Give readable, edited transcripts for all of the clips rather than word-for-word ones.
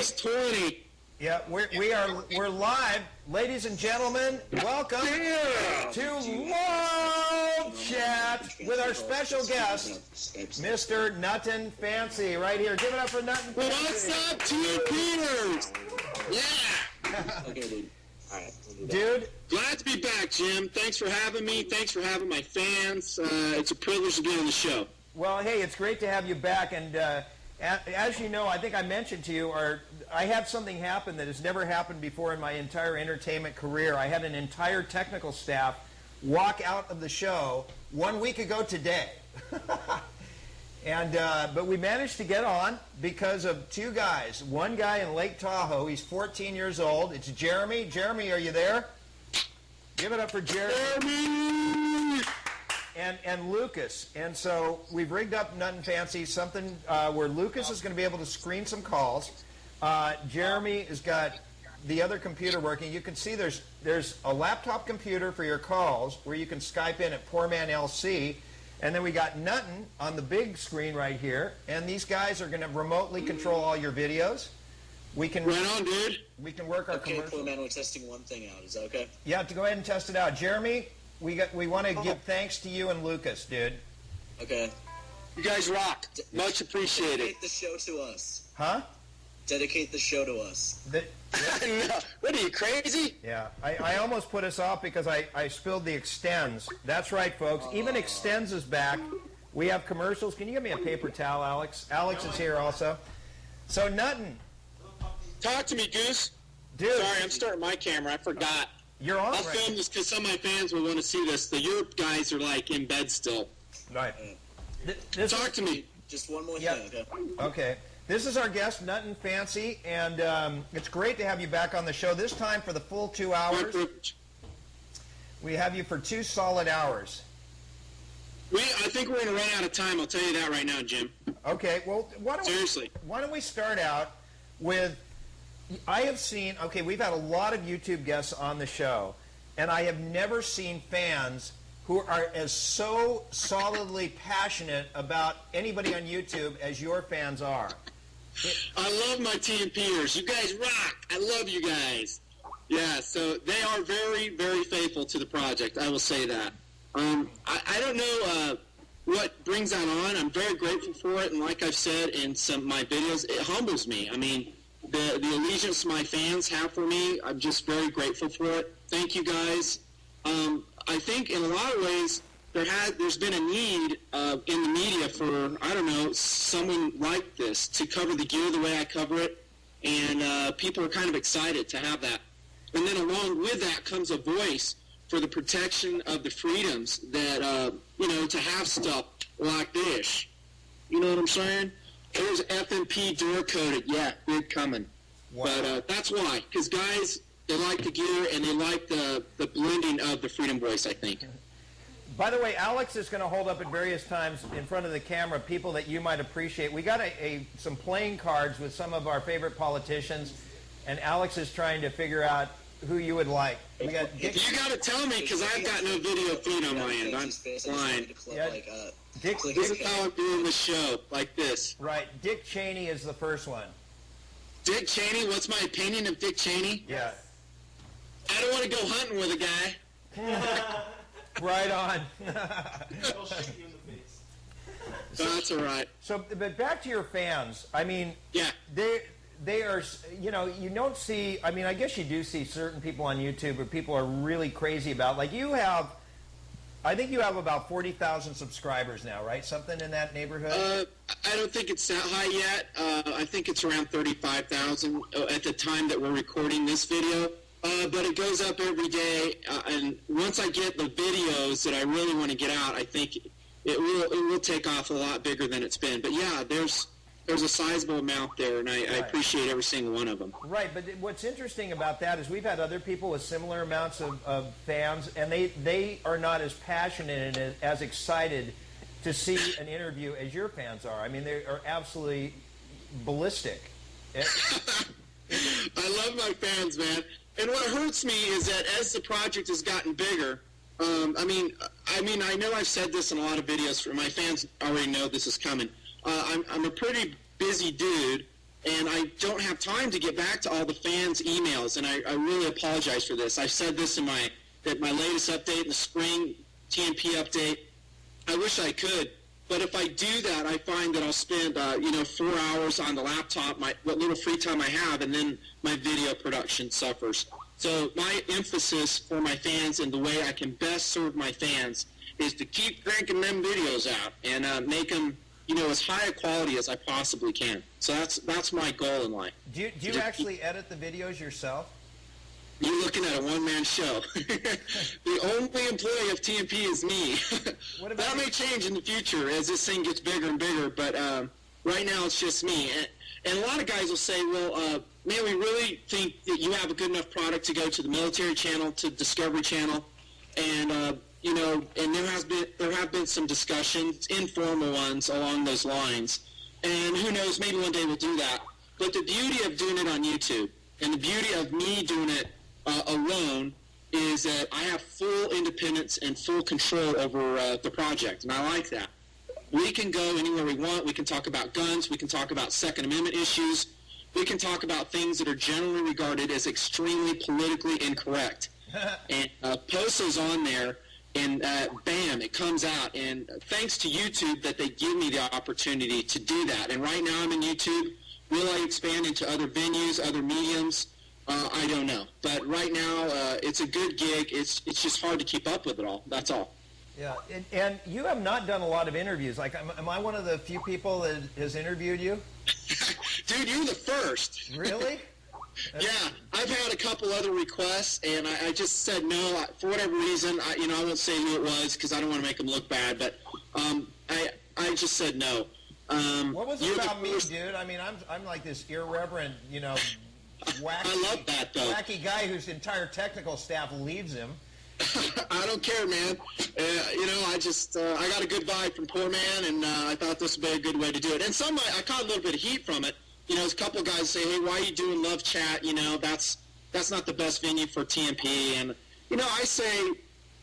Almost 20. Yeah, we're live, ladies and gentlemen. Welcome to LuvCh with our special guest, Mr. NutnFancy, right here. Give it up for NutnFancy. What's up, T. Peters? Yeah. Okay, dude. All right. Dude. Glad to be back, Jim. Thanks for having me. Thanks for having my fans. It's a privilege to be on the show. Well, hey, it's great to have you back. And as you know, I think I mentioned to you, I had something happen that has never happened before in my entire entertainment career. I had an entire technical staff walk out of the show 1 week ago today. But we managed to get on because of two guys. One guy in Lake Tahoe, he's 14 years old. It's Jeremy. Jeremy, are you there? Give it up for Jeremy. And LuvCh. And so we've rigged up NutnFancy, something where LuvCh is going to be able to screen some calls. Jeremy has got the other computer working. You can see there's a laptop computer for your calls where you can Skype in at Poor Man LC. And then we got Nutn on the big screen right here. And these guys are going to remotely control all your videos. We can right on, dude. We can work our commercials. Okay, Poor Man, we're testing one thing out. Is that okay? Yeah, to go ahead and test it out. Jeremy, we want to give thanks to you and LuvCh, dude. Okay. You guys rock. Much appreciated. Dedicate the show to us. Huh? Dedicate the show to us. No. What are you, crazy? Yeah, I almost put us off because I spilled the Extends. That's right, folks. Even Extends is back. We have commercials. Can you give me a paper towel, Alex? Alex is here also. So, Nutn. Talk to me, Goose. Dude. Sorry, I'm starting my camera. I forgot. You're on. I'll film this because some of my fans will want to see this. The Europe guys are like in bed still. Right. Talk to me. Just one more thing, okay? Okay. This is our guest, NutnFancy, and it's great to have you back on the show. This time for the full 2 hours. We have you for 2 solid hours. I think we're going to run out of time. I'll tell you that right now, Jim. Okay. Well, why don't we start out with? I have seen. Okay, we've had a lot of YouTube guests on the show, and I have never seen fans who are as so solidly passionate about anybody on YouTube as your fans are. I love my TMPers. You guys rock. I love you guys. Yeah, so they are very, very faithful to the project. I will say that. I don't know what brings that on. I'm very grateful for it, and like I've said in some of my videos, it humbles me. I mean, the allegiance my fans have for me, I'm just very grateful for it. Thank you, guys. I think in a lot of ways, there's been a need in the media for, I don't know, someone like this to cover the gear the way I cover it, and people are kind of excited to have that. And then along with that comes a voice for the protection of the freedoms that, to have stuff like this. You know what I'm saying? There's FMP door coded. Yeah, good coming. Wow. But that's why, because guys, they like the gear and they like the blending of the freedom voice, I think. By the way, Alex is going to hold up at various times in front of the camera people that you might appreciate. We got some playing cards with some of our favorite politicians, and Alex is trying to figure out who you would like. We got Dick. You got to tell me because I've got no video feed on my end. I'm blind. Yeah. This is how I'm doing the show, like this. Right. Dick Cheney is the first one. Dick Cheney? What's my opinion of Dick Cheney? Yeah. I don't want to go hunting with a guy. Right on. They'll shoot you in the face. That's all right. So, but back to your fans. I mean, yeah, they are. You don't see. I mean, I guess you do see certain people on YouTube where people are really crazy about. Like you have. I think you have about 40,000 subscribers now, right? Something in that neighborhood. I don't think it's that high yet. I think it's around 35,000 at the time that we're recording this video. But it goes up every day, and once I get the videos that I really want to get out, I think it will take off a lot bigger than it's been. But yeah, there's a sizable amount there, and I appreciate every single one of them. Right, but what's interesting about that is we've had other people with similar amounts of fans, and they are not as passionate and as excited to see an interview as your fans are. I mean, they are absolutely ballistic. I love my fans, man. And what hurts me is that as the project has gotten bigger, I mean, I know I've said this in a lot of videos. My fans already know this is coming. I'm a pretty busy dude, and I don't have time to get back to all the fans' emails, and I really apologize for this. I said this in my latest update, the spring TMP update. I wish I could, but if I do that, I find that I'll spend 4 hours on the laptop, what little free time I have, and then my video production suffers. So my emphasis for my fans and the way I can best serve my fans is to keep cranking them videos out and make them, as high a quality as I possibly can. So that's my goal in life. Do you actually edit the videos yourself? You're looking at a one-man show. The only employee of TMP is me. That may change in the future as this thing gets bigger and bigger, but right now it's just me. And a lot of guys will say, well, man, we really think that you have a good enough product to go to the military channel, to Discovery Channel, and and there have been some discussions, informal ones along those lines. And who knows, maybe one day we'll do that. But the beauty of doing it on YouTube and the beauty of me doing it alone is that I have full independence and full control over the project, and I like that. We can go anywhere we want. We can talk about guns. We can talk about Second Amendment issues. We can talk about things that are generally regarded as extremely politically incorrect. And post those on there, and bam, it comes out. And thanks to YouTube that they give me the opportunity to do that. And right now I'm in YouTube. Will I expand into other venues, other mediums? I don't know. But right now, it's a good gig. It's just hard to keep up with it all. That's all. Yeah, and you have not done a lot of interviews. Like, am I one of the few people that has interviewed you? Dude, you're the first. Really? Yeah, I've had a couple other requests, and I just said no. For whatever reason, I won't say who it was because I don't want to make them look bad, but I just said no. What was it about me, dude? I mean, I'm like this irreverent, wacky, I love that, though. Wacky guy whose entire technical staff leaves him. I don't care, man. I got a good vibe from Poor Man, and I thought this would be a good way to do it. And I caught a little bit of heat from it. A couple of guys say, hey, why are you doing LuvCh? That's not the best venue for TMP. And, I say,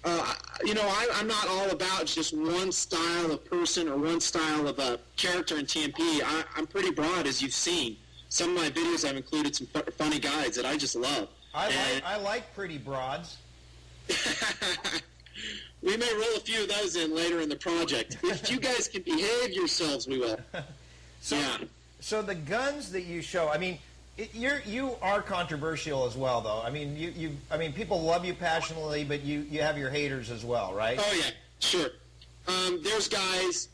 I'm not all about just one style of person or one style of a character in TMP. I'm pretty broad, as you've seen. Some of my videos have included some funny guys that I just love. I like pretty broads. We may roll a few of those in later in the project. If you guys can behave yourselves, we will. So the guns that you show, I mean, you are controversial as well, though. I mean, people love you passionately, but you have your haters as well, right? Oh yeah, sure. There's guys,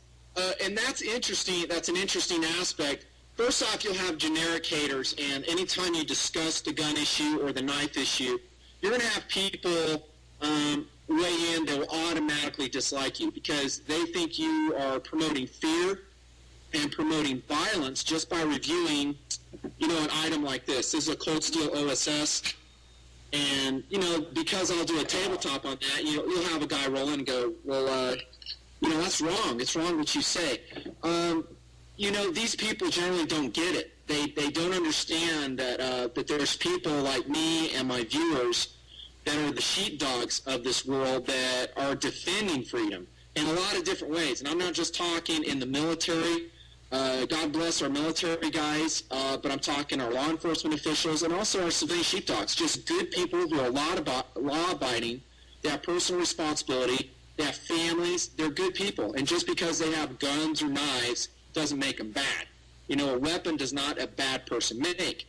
and that's interesting. That's an interesting aspect. First off, you'll have generic haters, and anytime you discuss the gun issue or the knife issue, you're going to have people weigh in that will automatically dislike you because they think you are promoting fear and promoting violence just by reviewing, an item like this. This is a Cold Steel OSS, and, because I'll do a tabletop on that, you'll have a guy roll in and go, well, that's wrong. It's wrong what you say. These people generally don't get it. They don't understand that there's people like me and my viewers that are the sheepdogs of this world that are defending freedom in a lot of different ways. And I'm not just talking in the military. God bless our military guys, but I'm talking our law enforcement officials and also our civilian sheepdogs, just good people who are law-abiding. They have personal responsibility. They have families. They're good people. And just because they have guns or knives doesn't make them bad. A weapon does not a bad person make.